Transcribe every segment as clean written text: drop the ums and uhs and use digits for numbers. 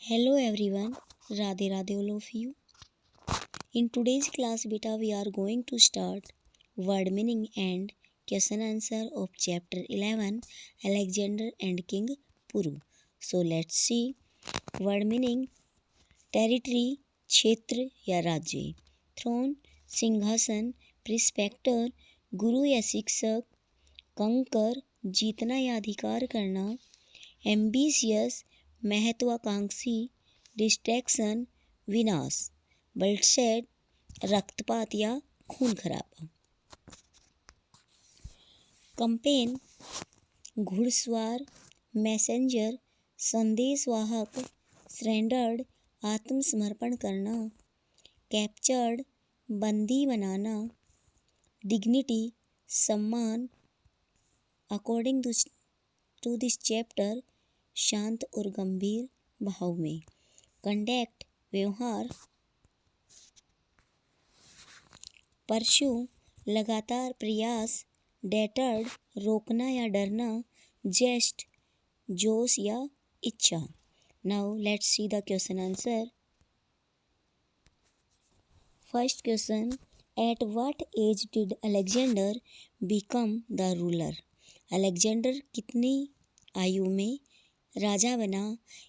Hello everyone, Radhe Radhe all of you. In today's class beta we are going to start word meaning and question answer of chapter 11 Alexander and King Puru. So let's see word meaning territory क्षेत्र या राज्य throne सिंहासन प्रिस्पेक्टर गुरु या शिक्षक कंकर जीतना या अधिकार करना एम्बिशियस महत्वाकांक्षी डिस्ट्रैक्शन विनाश ब्लडशेड रक्तपात या खून खराबा कंपेन घुड़सवार मैसेंजर संदेशवाहक सरेंडर्ड आत्मसमर्पण करना कैप्चर्ड बंदी बनाना डिग्निटी सम्मान अकॉर्डिंग टू दिस चैप्टर शांत और गंभीर भाव में कंडक्ट व्यवहार परशु लगातार प्रयास डेटर्ड रोकना या डरना जेस्ट जोश या इच्छा now let's see the question answer first question at what age did Alexander become the ruler Alexander कितनी आयु में राजा बना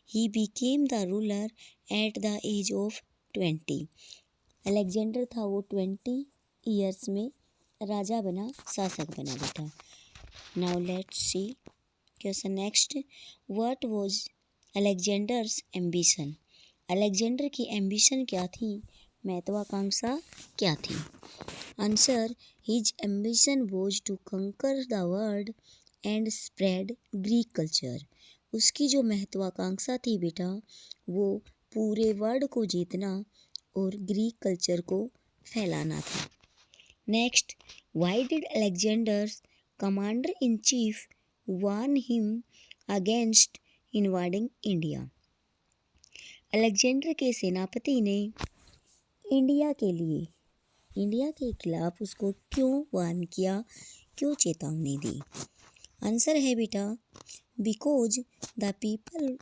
he became the ruler at the age of 20 Alexander था वो 20 ईयर्स में राजा बना शासक बना बेटा now let's see question next what was Alexander's ambition Alexander की एम्बिशन क्या थी महत्वाकांक्षा क्या थी answer his ambition was to conquer the world and spread Greek culture उसकी जो महत्वाकांक्षा थी बेटा वो पूरे वर्ल्ड को जीतना और ग्रीक कल्चर को फैलाना था next why did Alexander commander in chief warn him against invading India Alexander के सेनापति ने इंडिया के खिलाफ उसको क्यों वार्न किया क्यों चेतावनी दी आंसर है बेटा because the people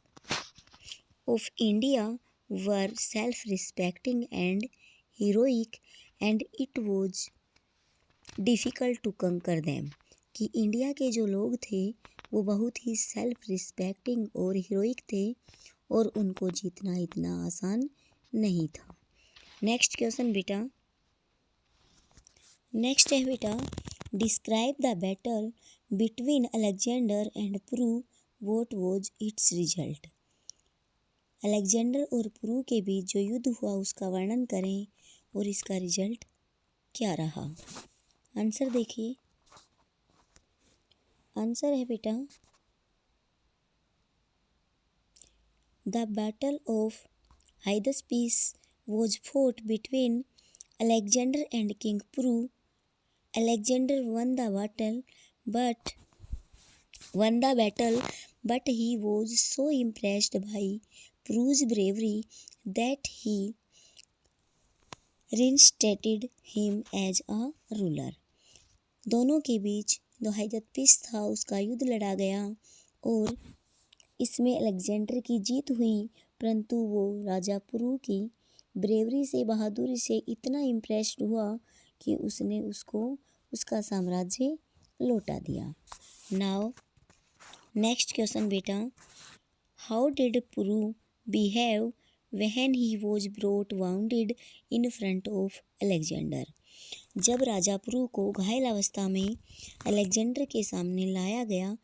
of India were self respecting and heroic and it was difficult to conquer them कि इंडिया के जो लोग थे वो बहुत ही सेल्फ रिस्पेक्टिंग और हीरोइक थे और उनको जीतना इतना आसान नहीं था नेक्स्ट क्वेश्चन बेटा नेक्स्ट है बेटा describe the battle between Alexander and Porus what was its result Alexander और प्रू के बीच जो युद्ध हुआ उसका वर्णन करें और इसका रिजल्ट क्या रहा आंसर देखिए आंसर है बेटा the battle of Hydaspes was fought between Alexander and king Porus Alexander won the battle, but he was so impressed by Prue's bravery that he reinstated him as a ruler. दोनों के बीच जो हाइदस्पीस था उसका युद्ध लड़ा गया और इसमें अलेक्जेंडर की जीत हुई परंतु वो राजा प्रू की ब्रेवरी से बहादुरी से इतना इम्प्रेस्ड हुआ कि उसने उसको उसका साम्राज्य लौटा दिया नाउ नेक्स्ट क्वेश्चन बेटा how did Porus behave when he was brought wounded in front of Alexander जब राजा प्रू को घायल अवस्था में अलेक्जेंडर के सामने लाया गया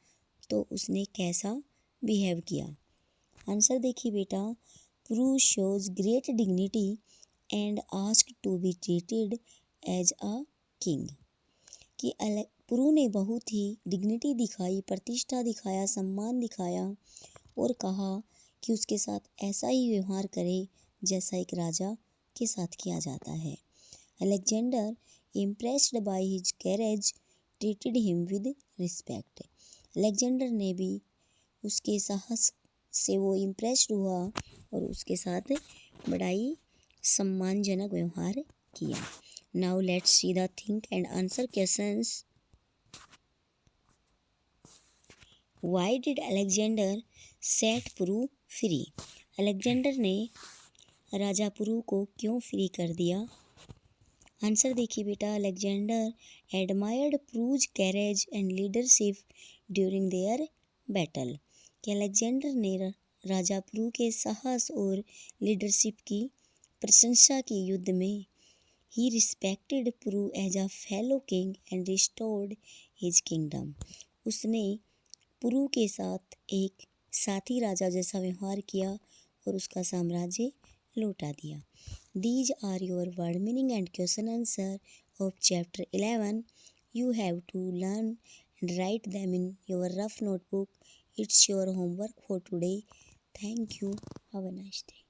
तो उसने कैसा बिहेव किया आंसर देखिए बेटा Porus shows great dignity and asked to be treated as a king कि प्रू ने बहुत ही डिग्निटी दिखाई प्रतिष्ठा दिखाया सम्मान दिखाया और कहा कि उसके साथ ऐसा ही व्यवहार करे जैसा एक राजा के साथ किया जाता है Alexander impressed by his courage treated him with respect Alexander ने भी उसके साहस से वो इम्प्रेस्ड हुआ और उसके साथ बड़ा ही सम्मानजनक व्यवहार किया now let's see the think and answer questions why did Alexander set Porus free Alexander ने राजा पुरु को क्यों फ्री कर दिया? आंसर देखिए बेटा, Alexander admired Porus's courage and leadership during their battle. कि अलेक्जेंडर ने राजा पुरु के साहस और लीडरशिप की प्रशंसा की युद्ध में। He respected Puru as a fellow king and restored his kingdom. उसने पुरु के साथ एक साथी राजा जैसा व्यवहार किया और उसका साम्राज्य लौटा दिया। These are your word meaning and question answer of chapter 11. You have to learn and write them in your rough notebook. It's your homework for today. Thank you. Have a nice day.